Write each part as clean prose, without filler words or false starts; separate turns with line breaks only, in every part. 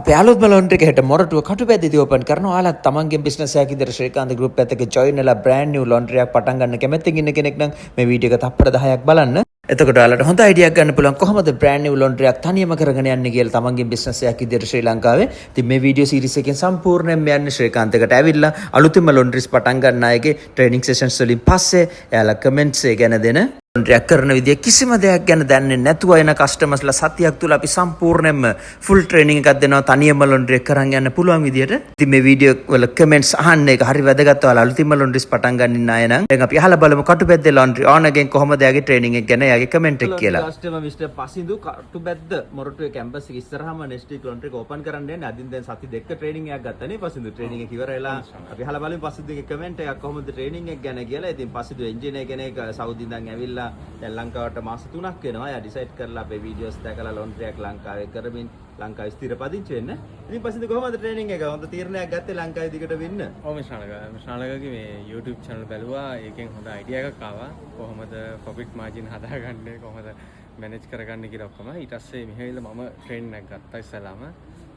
අපි අලුත්ම ලොන්ඩ්‍රි එකකට මොරටුව කටුපැද්දේදී ඕපන් කරනවා. ඔයාලා තමන්ගේ බිස්නස් එකක් ඉදිරියට ශ්‍රීකාන්ත ගෲප් එකත් එක්ක ජොයින් වෙලා බ්‍රෑන්ඩ් නිව් ලොන්ඩ්‍රි එකක් පටන් ගන්න කැමැත්තෙන් ඉන්න කෙනෙක් නම් මේ වීඩියෝ එක තප්පර 10ක් බලන්න. එතකොට ඔයාලට හොඳ අයිඩියාවක් ගන්න පුළුවන් කොහොමද බ්‍රෑන්ඩ් නිව් ලොන්ඩ්‍රි එකක් තනියම කරගෙන යන්නේ කියලා තමන්ගේ බිස්නස් එකක් ඉදිරියට ශ්‍රී ලංකාවේ. ඉතින් මේ වීඩියෝ සීරීස් එකෙන් සම්පූර්ණයෙන්ම යන්නේ ශ්‍රීකාන්ත එකට ඇවිල්ලා අලුතින්ම ලොන්ඩ්රිස් පටන් ගන්න අයගේ ට්‍රේනින් සෙෂන්ස් වලින් පස්සේ එයාලා කමෙන්ට්ස් එක ගැන දෙන ලොන්ඩ්‍රියක් කරන විදිය කිසිම දෙයක් ගැන දන්නේ නැතුව එන කස්ටමර්ස්ලා සතියක් තුල අපි සම්පූර්ණයෙන්ම ෆුල් ට්‍රේනින් එකක් දෙනවා තනියම ලොන්ඩ්‍රි එක කරන් යන්න පුළුවන් විදියට. ඉතින් මේ වීඩියෝ වල කමෙන්ට්ස් අහන්න එක හරි වැදගත්. ඔයාලා අලුතින්ම ලොන්ඩ්රිස් පටන් ගන්න ඉන්න අය නම් දැන් අපි අහලා බලමු කටුපැද්දේ ලොන්ඩ්‍රි ඕනර්ගෙන් කොහොමද එයාගේ ට්‍රේනින් එක ගැන එයාගේ කමෙන්ට් එක කියලා.
කස්ටමර් මිස්ටර් පසින්දු කටුපැද්ද මොරටුවේ කැම්පස් එක ඉස්සරහම නෙක්ස්ට් වීක් ලොන්ඩ්‍රි එක ඕපන් කරන්න යන්නේ. අදින් දැන් සති දෙක ට්‍රේනින් එකක් ගත්තනේ පසින්දු. ට්‍රේනින් එක ඉවර වෙලා අපි අහලා බලමු පසින්දුගේ කමෙන්ට් එකක් කොහොමද ට්‍රේනින් එක ගැන කියලා. ඉතින් පසින්දු එන්ජිනියර් කෙනෙක් සෞදි ඉඳන් ඇවිල්ලා දැන් ලංකාවට මාස 3ක් වෙනවා. එයා ඩිසයිඩ් කරලා අපේ වීඩියෝස් දැකලා ලොන්ඩ්‍රි එකක් ලංකාවේ කරමින් ලංකාවේ ස්ථිර පදිංචි වෙන්න. ඉතින් පස්සේ කොහොමද ට්‍රේනින් එක? හොඳ තීරණයක් ගත්තේ ලංකාවේ දිගට වෙන්න.
ඔව් මිෂාලකගේ මේ YouTube channel බැලුවා. ඒකෙන් හොඳ අයිඩියා එකක් ආවා. කොහොමද profit margin හදාගන්නේ, කොහොමද manage කරගන්නේ කියලා ඔක්කොම. ඊට පස්සේ මෙහෙවිල මම ට්‍රේනින් එකක් ගත්තා ඉස්සලාම.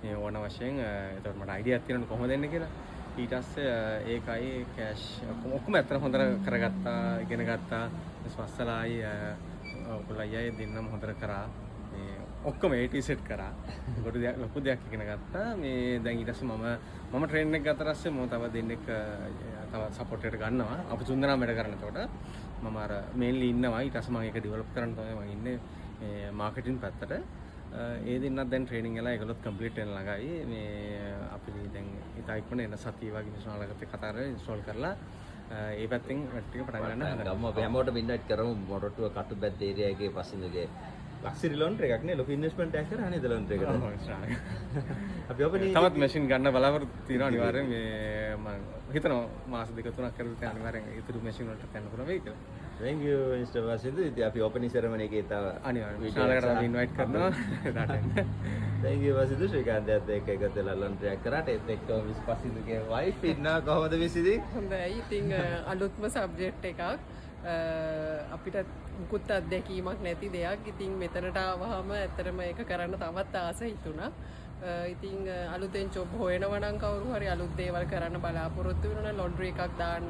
මේ ඕන වශයෙන් ඒතකොට මට අයිඩියාවක් තියෙනවා කොහොමද එන්නේ කියලා. ඊට පස්සේ ඒකයි කෑෂ් ඔක්කොම ඇත්තට හොඳට කරගත්තා, ඉගෙන ගත්තා. ස්වස්සලායි ඔයගොල්ලෝ දෙන්නම හොඳට කරා. මේ ඔක්කොම A to Z කරා. ඒකට දෙයක් ලොකු දෙයක් ඉගෙන ගත්තා. මේ දැන් ඊට පස්සේ මම ට්‍රේනින් එක ගත්තා පස්සේ මම තව දෙන්නෙක් තව සපෝට් එකට ගන්නවා. අපි තුන්දෙනාම වැඩ කරන. එතකොට මම අර මේන්ලි ඉන්නවා. ඊට පස්සේ මම ඒක ඩෙවලොප් කරන්න තමයි මම ඉන්නේ මේ මාකටිං පැත්තට. ඒ දෙන්නත් දැන් ට්‍රේනින් එකලා ඒගොල්ලොත් කම්ප්ලීට් වෙන ළඟයි. මේ අපි දැන් ඉතා ඉක්මන එන සතිය වගේ මිෂනාලකට කතා කරලා ඉන්ස්ටෝල් කරලා ඒ පැත්තෙන් වැඩ ටික පටන් ගන්න හදනවා.
ගම්ම අපි හැමෝටම ඉන්වයිට් කරමු මොරටුව කටුපැද්ද ඒරියා එකේ පස්සින්දුගේ ලක්ෂරි ලොන්ඩ්‍රි එකක් නේ. ලොකු ඉන්වෙස්ට්මන්ට් එකක් කරා නේද ලොන්ඩ්‍රි එකට. අපි ඔබනේ
තවත් මැෂින් ගන්න බලාපොරොත්තු තියෙනවා අනිවාර්යෙන්. මේ මම හිතනවා මාස 2-3ක් කරලා තියෙන අනිවාර්යෙන් ඊටු මැෂින් වලට ගන්න පුළුවන් වෙයි කියලා.
Thank you Mr. Vasindu. ඉතින් අපි ඕපනින් සෙරමනි එකේ තව
අනිවාර්යෙන් විශාලකට අපි ඉන්වයිට් කරනවා.
Thank you Vasindu. ශ්‍රීකාන්තයත් එක්ක එකතු වෙලා ලොන්ඩ්‍රි එකක් කරාට ඒත් එක්ක මිස් පසින්දුගේ වයිෆ් ඉන්නවා. කොහොමද විසිදි?
හොඳයි. ඉතින් අලුත්ම සබ්ජෙක්ට් එකක් අපිට මුකුත් අත්දැකීමක් නැති දෙයක්. ඉතින් මෙතනට ආවහම ඇත්තටම ඒක කරන්න තවත් ආස හිතුණා. ඉතින් අලුතෙන් ජොබ් හොයනවා නම් කවුරු හරි අලුත් දේවල් කරන්න බලාපොරොත්තු වෙනවා නම් ලොන්ඩ්‍රි එකක් දාන්න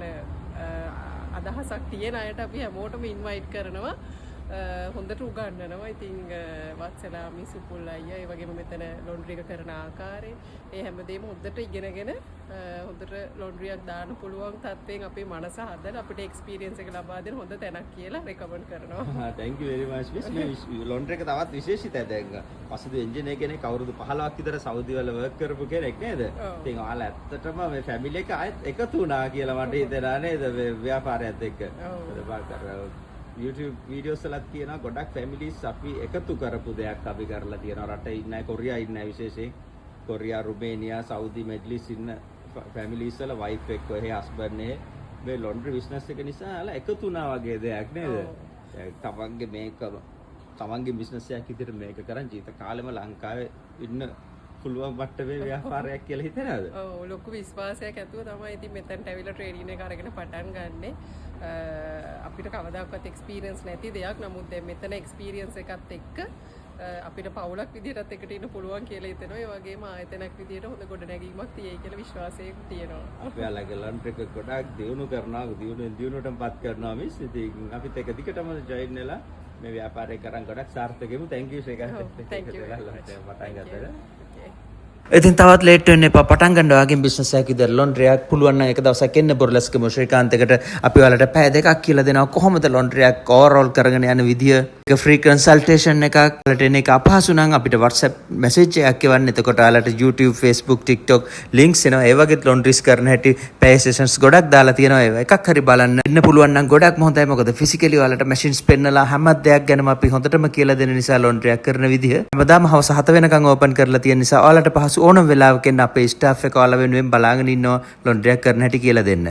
අදහසක් තියෙන අයට අපි හැමෝටම ඉන්වයිට් කරනවා. හොඳට උගන්වනවා. ඉතින් වත්සලා මිසුපුල් අයියා ඒ වගේම මෙතන ලොන්ඩ්‍රි එක කරන ආකාරය ඒ හැමදේම හොඳට ඉගෙනගෙන හොඳට ලොන්ඩ්රියක් දාන්න පුළුවන් තත්ත්වයෙන් අපේ මනස හදලා අපිට එක්ස්පීරියන්ස් එක ලබා දෙන හොඳ තැනක් කියලා රෙකමන්ඩ් කරනවා.
Thank you very much miss. මේ ලොන්ඩ්‍රි එක තවත් විශේෂිතයි. දැන් පසුදු එන්ජිනියර් කෙනෙක් අවුරුදු 15ක් විතර සෞදි වල වර්ක් කරපු කෙනෙක් නේද? ඉතින් ඔයාලා ඇත්තටම මේ ෆැමිලි එක ආයෙත් එකතු වුණා කියලා මට හිතෙනවා නේද මේ ව්‍යාපාරයත් එක්ක. YouTube videos වලත් කියනවා ගොඩක් families අපි එකතු කරපු දෙයක් අපි කරලා තියෙනවා. රටේ ඉන්න අය, කොරියා ඉන්න අය විශේෂයෙන් Korea, Romania, Saudi, middle east ඉන්න families වල wife එක්ක එහෙ husband එහෙ මේ laundry business එක නිසා යාලා එකතු වුණා වගේ දෙයක් නේද? තමන්ගේ business එකක් ඉදිරියට මේක කරන් ජීවිත කාලෙම ලංකාවේ ඉන්න පුළුවන් මට්ටමේ ව්‍යාපාරයක් කියලා හිතනවද?
ඔව් ලොකු විශ්වාසයක් ඇතුව තමයි ඉතින් මෙතනට ඇවිල්ලා ට්‍රේනින් එක අරගෙන පටන් ගන්නෙ. අපිට කවදාකවත් එක්ස්පීරියන්ස් නැති දෙයක්. නමුත් දැන් මෙතන එක්ස්පීරියන්ස් එකත් එක්ක අපිට පවුලක් විදිහටත් එකට ඉන්න පුළුවන් කියලා හිතෙනවා. ඒ වගේම ආයතනයක් විදිහට හොඳ ගොඩනැගීමක් තියෙයි කියලා විශ්වාසයක් තියෙනවා.
අපි අලගේ ලොන්ඩ්‍රි එක ගොඩක් දියුණු කරනවා, දියුණුවටපත් කරනවා මිස්. ඉතින් අපිත් එක දිගටම ජොයින් වෙලා මේ ව්‍යාපාරය කරන් ගොඩක් සාර්ථකෙමු. thank you ශ්‍රේකාන්ත.
thank you.
පටන් ගත්තද?
ඉතින් තවත් ලේට් වෙන්න එපා. පටන් ගන්න ඔයාගේ බිස්නස් එකක් ඉදලා ලොන්ඩ්‍රි එකක් පුළුවන් නම් එක දවසක් එන්න බොරලස්කම ශ්‍රීකාන්ත එකට අපි ඔයාලට පැය දෙකක් කියලා දෙනවා කොහොමද ලොන්ඩ්‍රි එකක් ඕවර්ऑल කරගෙන යන විදිය. ඒක ෆ්‍රී කන්සල්ටේෂන් එකක්. ඔයාලට එන එක අපහසු නම් අපිට WhatsApp මැසේජ් එකක් එවන්න. එතකොට ඔයාලට YouTube, Facebook, TikTok links එනවා. ඒ වගේ ලොන්ඩ්රිස් කරන හැටි පැය සෙෂන්ස් ගොඩක් දාලා තියෙනවා. ඒවා එකක් හරි බලන්න. ඉන්න පුළුවන් නම් ගොඩක්ම හොඳයි. මොකද ෆිසිකලි ඔයාලට මැෂින්ස් පෙන්නලා හැම දෙයක් ගැනම අපි හොඳටම කියලා දෙන නිසා ලොන්ඩ්‍රි එකක් කරන විදිය හැමදාම හවස 7 වෙනකන් ඕපන් කරලා තියෙන නිසා ඔයාලට පහසු ඕනම වෙලාවක අපේ ස්ටාෆ් එක ඔයාලා වෙනුවෙන් බලාගෙන ඉන්නවා ලොන්ඩ්‍රි එකක් කරන හැටි කියලා දෙන්න.